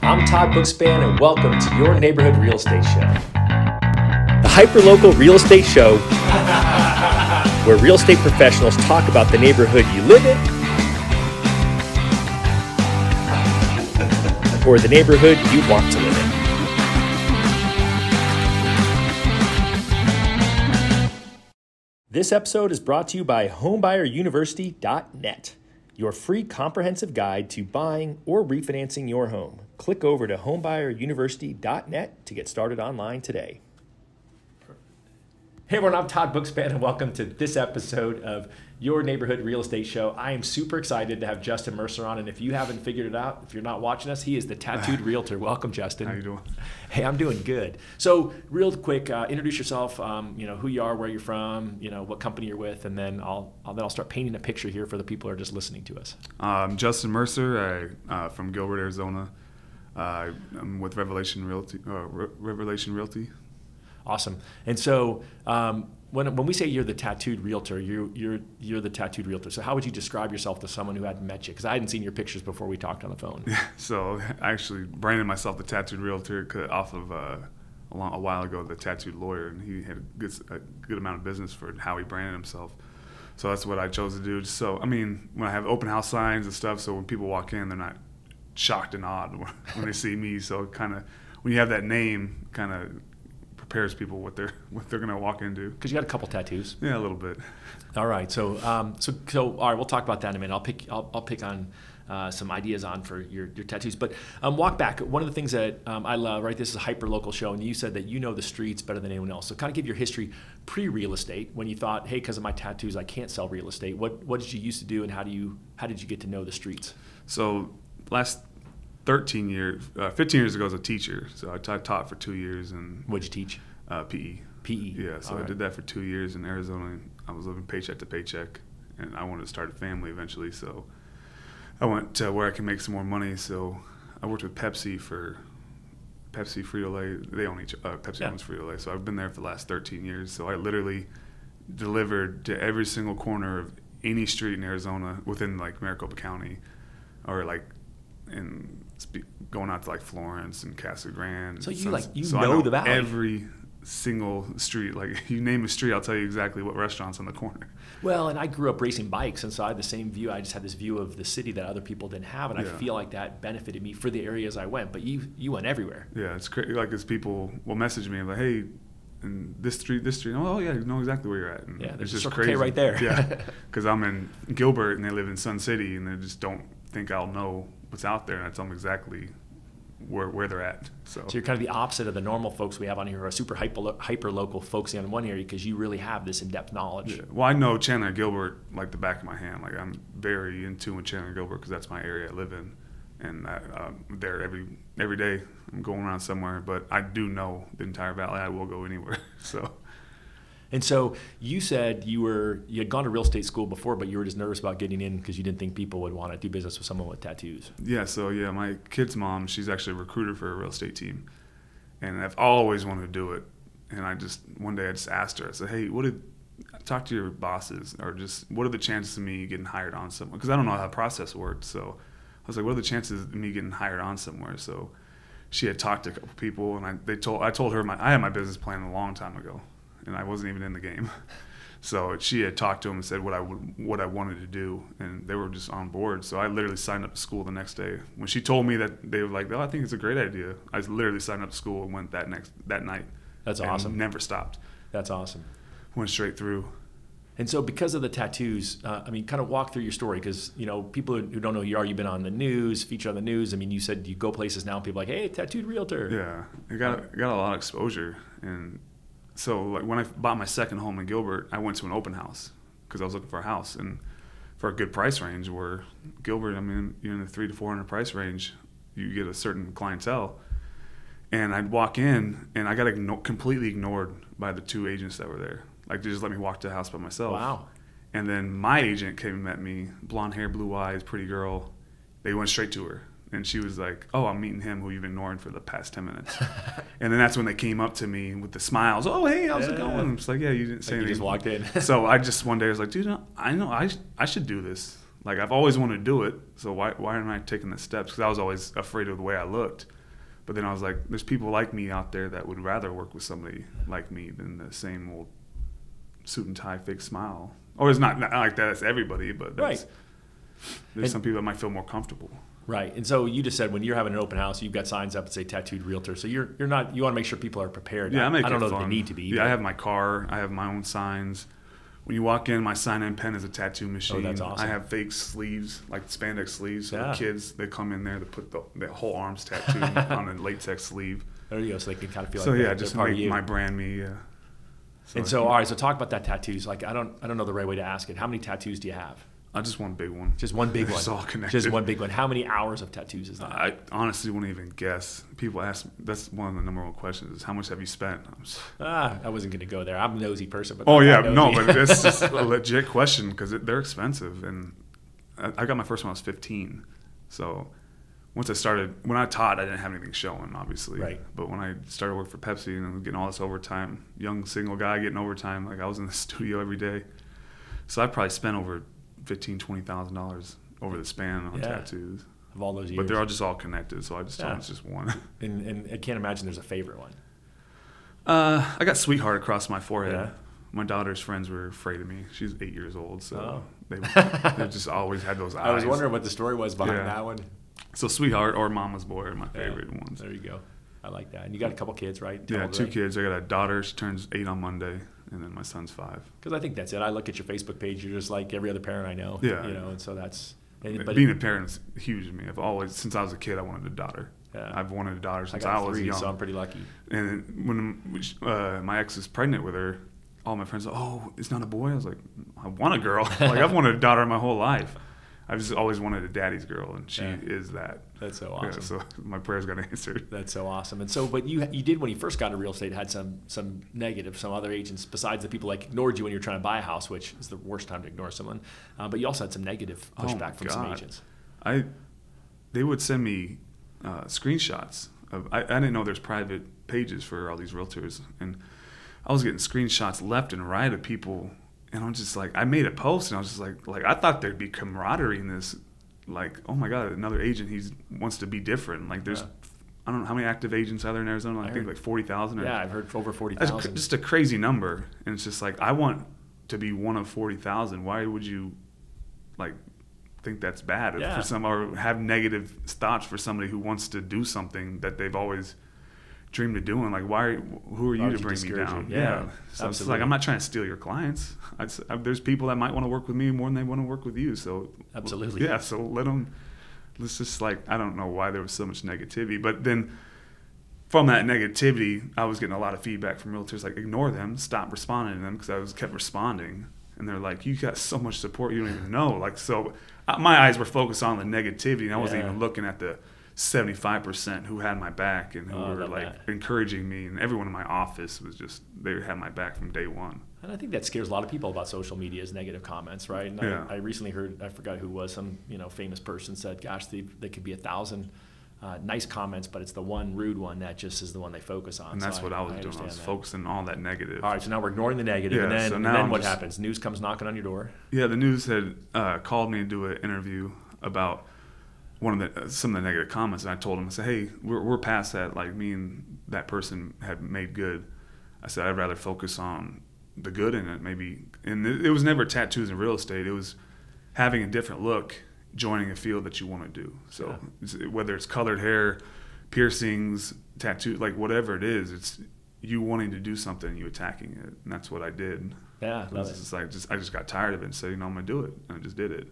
I'm Todd Bookspan, and welcome to your neighborhood real estate show. The hyperlocal real estate show where real estate professionals talk about the neighborhood you live in or the neighborhood you want to live in. This episode is brought to you by homebuyeruniversity.net, your free comprehensive guide to buying or refinancing your home. Click over to homebuyeruniversity.net to get started online today. Hey everyone, I'm Todd Bookspan, and welcome to this episode of Your Neighborhood Real Estate Show. I am super excited to have Justin Mercer on, and if you haven't figured it out, if you're not watching us, he is the Tattooed Realtor. Welcome, Justin. How you doing? Hey, I'm doing good. So, real quick, introduce yourself. Who you are, where you're from, what company you're with, and then I'll start painting a picture here for the people who are just listening to us. I'm Justin Mercer. From Gilbert, Arizona. I'm with Revelation Realty. Awesome. And so when we say you're the Tattooed Realtor, you're the Tattooed Realtor. So how would you describe yourself to someone who hadn't met you? Because I hadn't seen your pictures before we talked on the phone. Yeah. So I actually branded myself the Tattooed Realtor off of a while ago the Tattooed Lawyer, and he had a good amount of business for how he branded himself. So that's what I chose to do. So when I have open house signs and stuff, so when people walk in, they're not shocked and awed when they see me. So kind of when you have that name, kind of prepares people what they're going to walk into. Because you got a couple tattoos. Yeah, a little bit. All right. So all right, we'll talk about that in a minute. I'll pick on some ideas for your tattoos. But walk back. One of the things that I love, right? This is a hyper local show, and you said that you know the streets better than anyone else. So kind of give your history pre-real estate, when you thought, hey, because of my tattoos, I can't sell real estate. What did you used to do, and how did you get to know the streets? So last 15 years ago, I was a teacher. So I taught for 2 years. And what'd you teach? PE. PE. Yeah, so I did that for 2 years in Arizona. I was living paycheck to paycheck, and I wanted to start a family eventually. So I went to where I can make some more money. So I worked with Pepsi, Frito-Lay. They own Pepsi owns Frito-Lay. So I've been there for the last 13 years. So I literally delivered to every single corner of any street in Arizona within like Maricopa County, or like going out to like Florence and Casa Grande. So you know the valley. Every single street, like you name a street, I'll tell you exactly what restaurant's on the corner. Well, and I grew up racing bikes, and so I had the same view. I just had this view of the city that other people didn't have, and I feel like that benefited me for the areas I went. But you went everywhere. Yeah, it's crazy. Like as people will message me like, hey, and this street. Oh yeah, you know exactly where you're at. And yeah, there's just Circle crazy. K right there. Yeah, because I'm in Gilbert and they live in Sun City, and they just don't think I'll know what's out there, and I tell them exactly where they're at. So you're kind of the opposite of the normal folks we have on here who are super hyper local, focusing on one area, because you really have this in-depth knowledge. Yeah. Well, I know Chandler and Gilbert like the back of my hand. Like I'm very in tune with Chandler and Gilbert because that's my area I live in, and I'm there every day. I'm going around somewhere, but I do know the entire valley. I will go anywhere. So. And so you said you had gone to real estate school before, but you were just nervous about getting in because you didn't think people would want to do business with someone with tattoos. Yeah, so my kid's mom, she's actually a recruiter for a real estate team. And I've always wanted to do it. And one day I just asked her, I said, hey, talk to your bosses, or just what are the chances of me getting hired on somewhere? Because I don't know how the process worked. So I was like, what are the chances of me getting hired on somewhere? So she had talked to a couple people, and I told her I had my business plan a long time ago. And I wasn't even in the game. So she had talked to them and said what I wanted to do, and they were just on board. So I literally signed up to school the next day. When she told me that, they were like, oh, I think it's a great idea. I literally signed up to school and went that night. That's awesome. Never stopped. That's awesome. Went straight through. And so because of the tattoos, kind of walk through your story, because, people who don't know who you are, you've been on the news, featured on the news. You said you go places now and people are like, hey, Tattooed Realtor. Yeah, I got a lot of exposure. And so like when I bought my second home in Gilbert, I went to an open house because I was looking for a house, and for a good price range, where Gilbert, you're in the $300 to $400 price range, you get a certain clientele. And I'd walk in, and I got completely ignored by the two agents that were there. Like they just let me walk to the house by myself. Wow. And then my agent came and met me, blonde hair, blue eyes, pretty girl. They went straight to her. And she was like, oh, I'm meeting him who you've been ignoring for the past 10 minutes. And then that's when they came up to me with the smiles. Oh, hey, how's it going? I'm just like, yeah, you didn't say anything. You just walked in. So I just one day was like, dude, I know I should do this. Like I've always wanted to do it. So why aren't I taking the steps? Because I was always afraid of the way I looked. But then I was like, there's people like me out there that would rather work with somebody like me than the same old suit and tie, fake smile. Or it's not like that. It's everybody, but there's some people that might feel more comfortable. Right. And so you just said when you're having an open house, you've got signs up that say Tattooed Realtor. So you're not, you want to make sure people are prepared. Yeah, I don't know fun. that they need to be. Yeah, I have my car. I have my own signs. When you walk in, my sign-in pen is a tattoo machine. Oh, that's awesome. I have fake sleeves, like spandex sleeves. So the kids, they come in there to put the whole arms tattooed on a latex sleeve. There you go. So they can kind of feel so like yeah, just part of you. my brand me. Yeah. And so, all right. So talk about that tattoos. Like I don't know the right way to ask it. How many tattoos do you have? Just one big one. Just one big one. It's all connected. Just one big one. How many hours of tattoos is that? I honestly wouldn't even guess. People ask. That's one of the number one questions: is how much have you spent? I wasn't going to go there. I'm a nosy person, but but it's just a legit question because they're expensive. And I got my first one when I was 15. So once when I taught, I didn't have anything showing, obviously. Right. But when I started working for Pepsi and getting all this overtime, young single guy getting overtime, like I was in the studio every day. So I probably spent over $15,000-$20,000 over the span on tattoos of all those years. But they're all just all connected, so I just told them it's just one. And I can't imagine there's a favorite one. I got Sweetheart across my forehead. Yeah. My daughter's friends were afraid of me. She's 8 years old, so they just always had those eyes. I was wondering what the story was behind that one. So Sweetheart or Mama's Boy are my favorite ones. There you go. I like that. And you got a couple kids, right? Yeah, 2 kids. I got a daughter. She turns 8 on Monday. And then my son's 5. Because I think that's it. I look at your Facebook page. You're just like every other parent I know. Yeah. And so that's. Being a parent is huge to me. I've always, since I was a kid, I wanted a daughter. Yeah. I've wanted a daughter since I was 3, young. So I'm pretty lucky. And when my ex was pregnant with her, all my friends were, oh, it's not a boy? I was like, I want a girl. Like, I've wanted a daughter my whole life. I've just always wanted a daddy's girl, and she is that. That's so awesome. Yeah, so my prayers got answered. That's so awesome. And so, but you did when you first got into real estate had some negative, some other agents besides the people like ignored you when you were trying to buy a house, which is the worst time to ignore someone. But you also had some negative pushback from some agents. They would send me screenshots of. I didn't know there's private pages for all these realtors, and I was getting screenshots left and right of people. And I'm just like, I made a post, and I was just like I thought there'd be camaraderie in this. Like, oh my God, another agent, he wants to be different. Like, there's, I don't know how many active agents are there in Arizona. I think like 40,000. Yeah, I've heard over 40,000. That's just a crazy number. And it's just like, I want to be one of 40,000. Why would you, like, think that's bad for some, or have negative thoughts for somebody who wants to do something that they've always dreamed of doing? Like, who are you to bring me down? Yeah. So it's like, I'm not trying to steal your clients. There's people that might want to work with me more than they want to work with you. So absolutely. Yeah. So let's just, like, I don't know why there was so much negativity, but then from that negativity, I was getting a lot of feedback from realtors, like, ignore them, stop responding to them, because I kept responding. And they're like, you got so much support you don't even know. Like, so my eyes were focused on the negativity, and I wasn't even looking at the 75% who had my back and who were like encouraging me, and everyone in my office was just, they had my back from day one. And I think that scares a lot of people about social media is negative comments, right? And I recently heard, I forgot who it was, some famous person said, gosh, they could be 1,000 nice comments, but it's the one rude one that just is the one they focus on. And that's what I was doing. I was focusing on all that negative. All right, so now we're ignoring the negative, and then what happens? News comes knocking on your door. Yeah, the news had called me to do an interview about some of the negative comments, and I told them, I said, hey, we're past that. Like, me and that person had made good. I said, I'd rather focus on the good in it, maybe. And it was never tattoos in real estate. It was having a different look, joining a field that you want to do. So whether it's colored hair, piercings, tattoo, like whatever it is, it's you wanting to do something and you attacking it. And that's what I did. Yeah, love it. It's like I just got tired of it and said, I'm going to do it. And I just did it.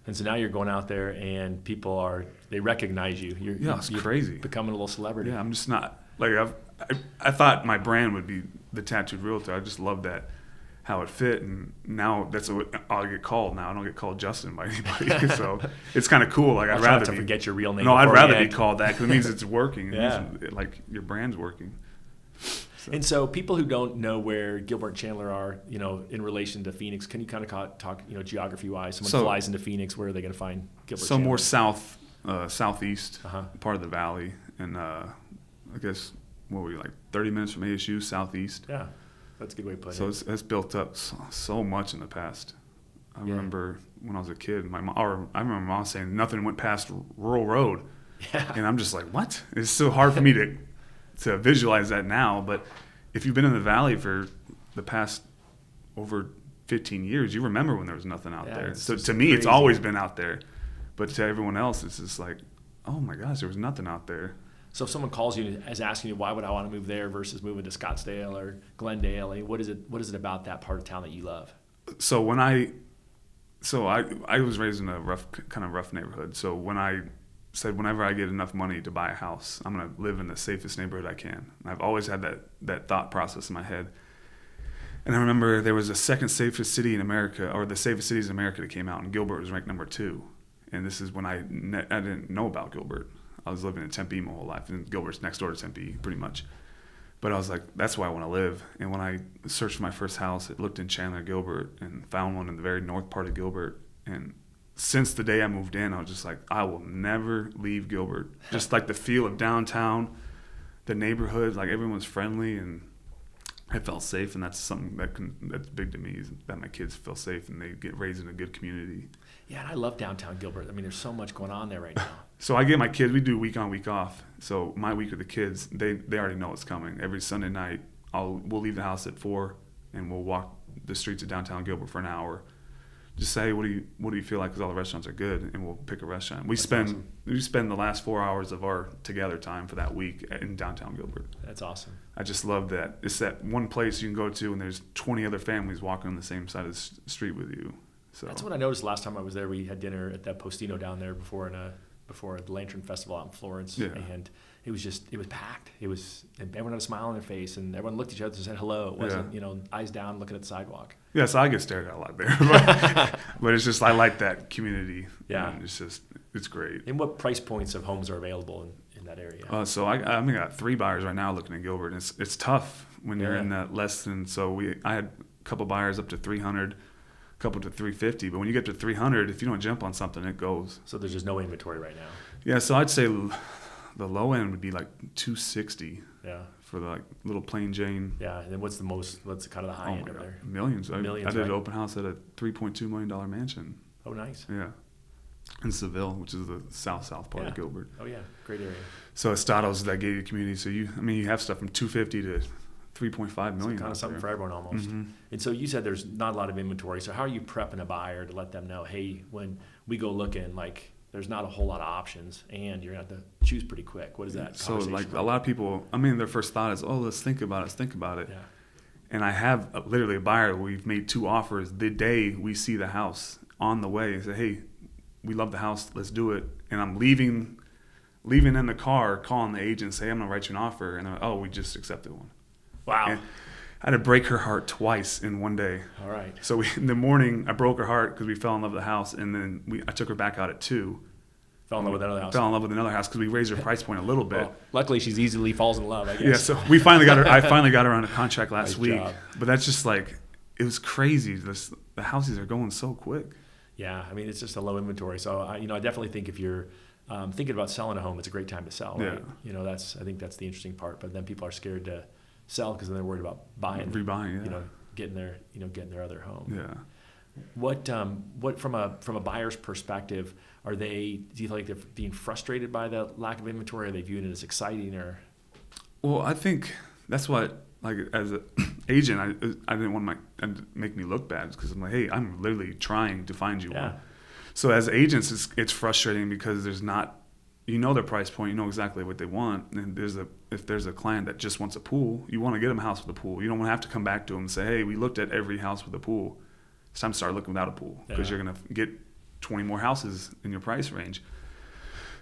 And so now you're going out there and people they recognize you. You're crazy. Becoming a little celebrity. Yeah, I'm just not, like, I thought my brand would be the Tattooed Realtor. I just loved that, how it fit, and now that's what I'll get called now. I don't get called Justin by anybody, so it's kind of cool. Like, I'd rather to forget your real name. No, I'd rather be called that, because it means it's working. Yeah. It means, like, your brand's working. So. And so people who don't know where Gilbert and Chandler are, in relation to Phoenix, can you kind of talk, geography-wise? Someone flies into Phoenix, where are they going to find Gilbert? So more southeast part of the valley, and I guess what were we, like 30 minutes from ASU, southeast. Yeah, that's a good way to put it. So it's built up so much in the past. I remember when I was a kid, I remember my mom saying nothing went past Rural Road. Yeah. And I'm just like, what? It's so hard for me to visualize that now. But if you've been in the valley for the past over 15 years, you remember when there was nothing out there. So to me, it's always been out there. But to everyone else, it's just like, oh my gosh, there was nothing out there. So if someone calls you and is asking you, why would I want to move there versus moving to Scottsdale or Glendale, what is it about that part of town that you love? So I was raised in a kind of rough neighborhood. So when I said, whenever I get enough money to buy a house, I'm going to live in the safest neighborhood I can. And I've always had that thought process in my head. And I remember there was a second safest city in America, or the safest cities in America, that came out, and Gilbert was ranked number 2. And this is when I didn't know about Gilbert. I was living in Tempe my whole life, and Gilbert's next door to Tempe, pretty much. But I was like, that's where I want to live. And when I searched for my first house, it looked in Chandler, Gilbert, and found one in the very north part of Gilbert. And since the day I moved in, I was just like, I will never leave Gilbert. Just like the feel of downtown, the neighborhood, like everyone's friendly, and I felt safe. And that's something that's big to me, is that my kids feel safe and they get raised in a good community. Yeah, and I love downtown Gilbert. I mean, there's so much going on there right now. So I get my kids, we do week on, week off. So my week with the kids, they already know what's coming. Every Sunday night, we'll leave the house at 4 and we'll walk the streets of downtown Gilbert for an hour. Just say, what do you feel like? Because all the restaurants are good, and we'll pick a restaurant. We spend the last 4 hours of our together time for that week in downtown Gilbert. That's awesome. I just love that. It's that one place you can go to, and there's 20 other families walking on the same side of the street with you. So that's what I noticed last time I was there. We had dinner at that Postino down there before the Lantern Festival out in Florence, and it was packed. And everyone had a smile on their face, and everyone looked at each other and said hello. It wasn't eyes down looking at the sidewalk. Yeah, so I get stared at a lot there, but it's just, I like that community. Yeah, it's great. And what price points of homes are available in that area? So I got 3 buyers right now looking at Gilbert, and it's tough when you're in that less than. So I had a couple buyers up to 300. Couple to 350, but when you get to 300, if you don't jump on something, it goes. So there's just no inventory right now. Yeah, so I'd say the low end would be like 260. Yeah. For the little plain Jane. Yeah, and then what's kind of the high end over there? Millions. Millions. I did an open house at a $3.2 million mansion. Oh, nice. Yeah. In Seville, which is the south part of Gilbert. Oh yeah, great area. So Estados, that gated community. So you have stuff from 250 to 3.5 million. So kind of something for everyone almost. Mm-hmm. And so you said there's not a lot of inventory. So how are you prepping a buyer to let them know, hey, when we go looking, like there's not a whole lot of options and you're going to have to choose pretty quick? What is that? So like a lot of people, their first thought is, oh, let's think about it. Yeah. And I have literally a buyer, we've made 2 offers the day we see the house on the way. I say, hey, we love the house, let's do it. And I'm leaving in the car, calling the agent, say, I'm going to write you an offer. And they're like, oh, we just accepted one. Wow. And I had to break her heart twice in one day. All right. So in the morning, I broke her heart because we fell in love with the house. And then I took her back out at 2. Fell in love with another house. Fell in love with another house because we raised her price point a little bit. Well, luckily, she's easily falls in love, I guess. Yeah, so we finally got her. I finally got her on a contract last Nice week. job. But that's just like, it was crazy. The houses are going so quick. Yeah, it's just a low inventory. So I definitely think if you're thinking about selling a home, it's a great time to sell. Right? Yeah. I think that's the interesting part. But then people are scared to sell because then they're worried about rebuying. Yeah. Getting their other home. Yeah. What from a buyer's perspective, do you feel like they're being frustrated by the lack of inventory? Are they viewing it as exciting or? Well, I think that's what, like, as an agent, I didn't want to make me look bad because I'm like, hey, I'm literally trying to find you one. So as agents, it's frustrating because there's not, their price point, you know exactly what they want. And if there's a client that just wants a pool, you want to get them a house with a pool. You don't want to have to come back to them and say, hey, we looked at every house with a pool. It's time to start looking without a pool because you're going to get 20 more houses in your price range.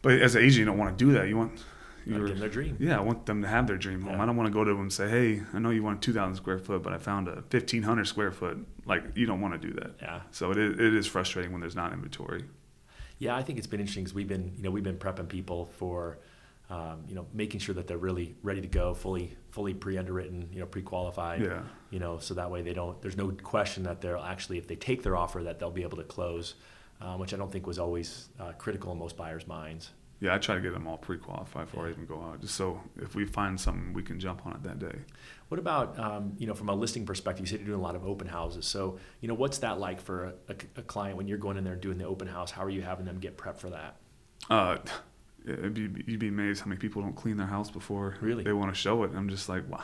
But as an agent, you don't want to do that. You want give them their dream. Yeah, I want them to have their dream home. I don't want to go to them and say, hey, I know you want 2,000 square foot, but I found a 1,500 square foot. Like, you don't want to do that. Yeah. So it is frustrating when there's not inventory. Yeah, I think it's been interesting because we've been prepping people for, making sure that they're really ready to go, fully pre-underwritten, pre-qualified. Yeah. So that way there's no question that they'll actually, if they take their offer, that they'll be able to close, which I don't think was always critical in most buyers' minds. Yeah, I try to get them all pre-qualified before I even go out, just so if we find something, we can jump on it that day. What about, from a listing perspective, you said you're doing a lot of open houses. So, what's that like for a client when you're going in there and doing the open house? How are you having them get prepped for that? you'd be amazed how many people don't clean their house before really they want to show it. I'm just like, wow.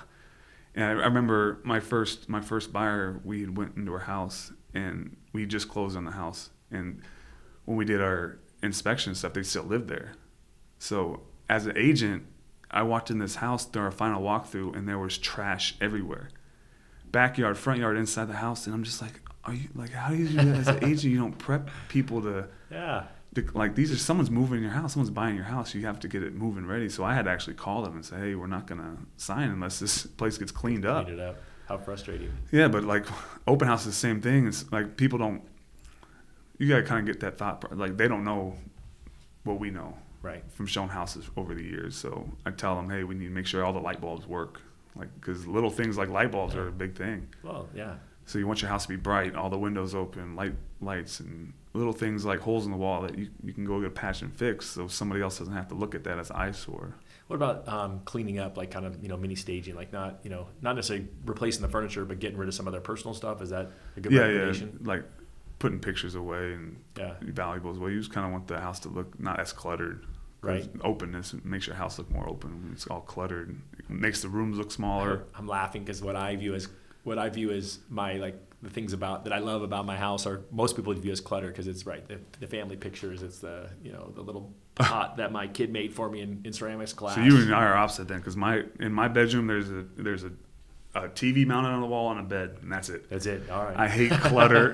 And I remember my first buyer, we went into her house and we just closed on the house. And when we did our inspection stuff, they still lived there. So as an agent, I walked in this house during our final walkthrough and there was trash everywhere. Backyard, front yard, inside the house. And I'm just like, are you like, how do you do that as an agent? You don't prep people to, like, these are, someone's moving in your house, someone's buying your house. You have to get it moving ready. So I had to actually call them and say, hey, we're not going to sign unless this place gets cleaned up. Clean it up. How frustrating. Yeah, but like open house is the same thing. It's like people don't, you got to kind of get that thought, like they don't know what we know. Right. From showing houses over the years. So I tell them, hey, we need to make sure all the light bulbs work. Like, because little things like light bulbs are a big thing. Well, yeah. So you want your house to be bright, all the windows open, lights, and little things like holes in the wall that you can go get a patch and fix, so somebody else doesn't have to look at that as an eyesore. What about cleaning up, like kind of mini staging, like not necessarily replacing the furniture, but getting rid of some of their personal stuff? Is that a good recommendation? Yeah, like putting pictures away and valuables away. You just kind of want the house to look not as cluttered. Right. Openness makes your house look more open. When it's all cluttered, it makes the rooms look smaller. I'm laughing because what I view as my, like, the things that I love about my house are most people view as clutter, because it's the family pictures, it's the the little pot that my kid made for me in ceramics class. So you and I are opposite then, because in my bedroom there's a TV mounted on the wall and a bed, and that's it. That's it. All right. I hate clutter.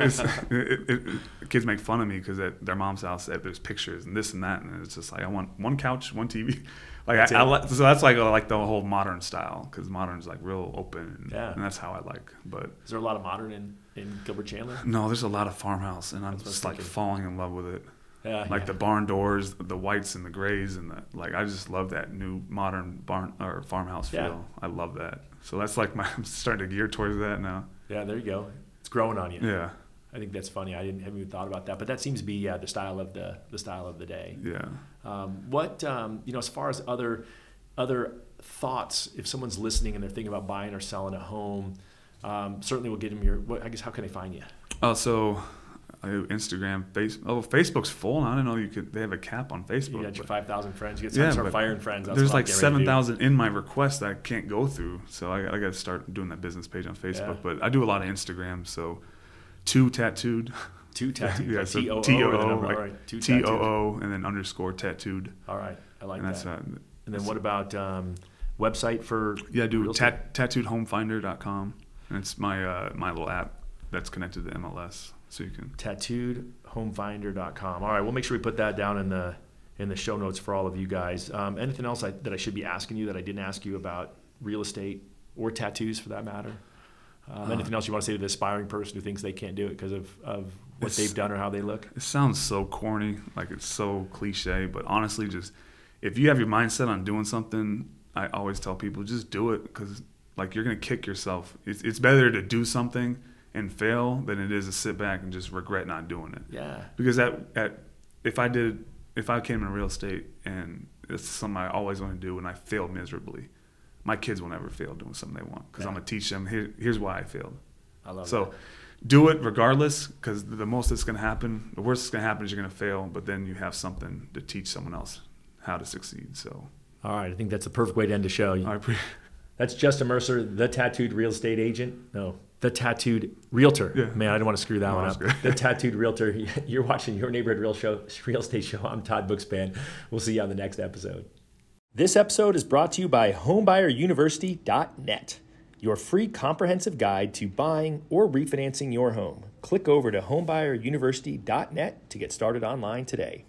Kids make fun of me because at their mom's house there's pictures and this and that, and it's just like I want one couch, one TV. Like so that's like I like the whole modern style, because modern's like real open, and that's how I like. But is there a lot of modern in Gilbert Chandler? No, there's a lot of farmhouse, and I'm just like falling in love with it. Like the barn doors, the whites and the grays, and I just love that new modern barn or farmhouse feel. I love that. So that's like I'm starting to gear towards that now. Yeah, there you go. It's growing on you. Yeah. I think that's funny. I haven't even thought about that, but that seems to be the style of the day. Yeah. What as far as other thoughts, if someone's listening and they're thinking about buying or selling a home, certainly we'll get them how can they find you? So Instagram, Facebook's full. I don't know they have a cap on Facebook. You got your 5,000 friends. You got to start firing friends. That's there's like 7,000 in my request that I can't go through. So I got to start doing that business page on Facebook. Yeah. But I do a lot of Instagram. So Tattooed. Yeah, so T-O-O, T-O-O, and then _tattooed. All right, I like that. And then what about website for? Yeah, I do tattooedhomefinder.com, and it's my my little app that's connected to MLS. So you can tattooedhomefinder.com. All right, we'll make sure we put that down in the show notes for all of you guys. Anything else that I should be asking you that I didn't ask you about real estate or tattoos for that matter? Anything else you want to say to the aspiring person who thinks they can't do it because of what they've done or how they look? It sounds so corny, like it's so cliche, but honestly, just if you have your mindset on doing something, I always tell people just do it, because like you're gonna kick yourself. It's better to do something and fail than it is to sit back and just regret not doing it. Yeah. Because if I came into real estate and it's something I always want to do and I failed miserably, my kids will never fail doing something they want, because I'm gonna teach them here's why I failed. I love so that. Do it regardless, because the most that's gonna happen, the worst that's gonna happen is you're gonna fail, but then you have something to teach someone else how to succeed. So all right, I think that's the perfect way to end the show. That's Justin Mercer, the tattooed real estate agent. No, the tattooed realtor. Yeah. Man, I didn't want to screw that one up. The tattooed realtor. You're watching Your Neighborhood Real Estate Show. I'm Todd Bookspan. We'll see you on the next episode. This episode is brought to you by homebuyeruniversity.net, your free comprehensive guide to buying or refinancing your home. Click over to homebuyeruniversity.net to get started online today.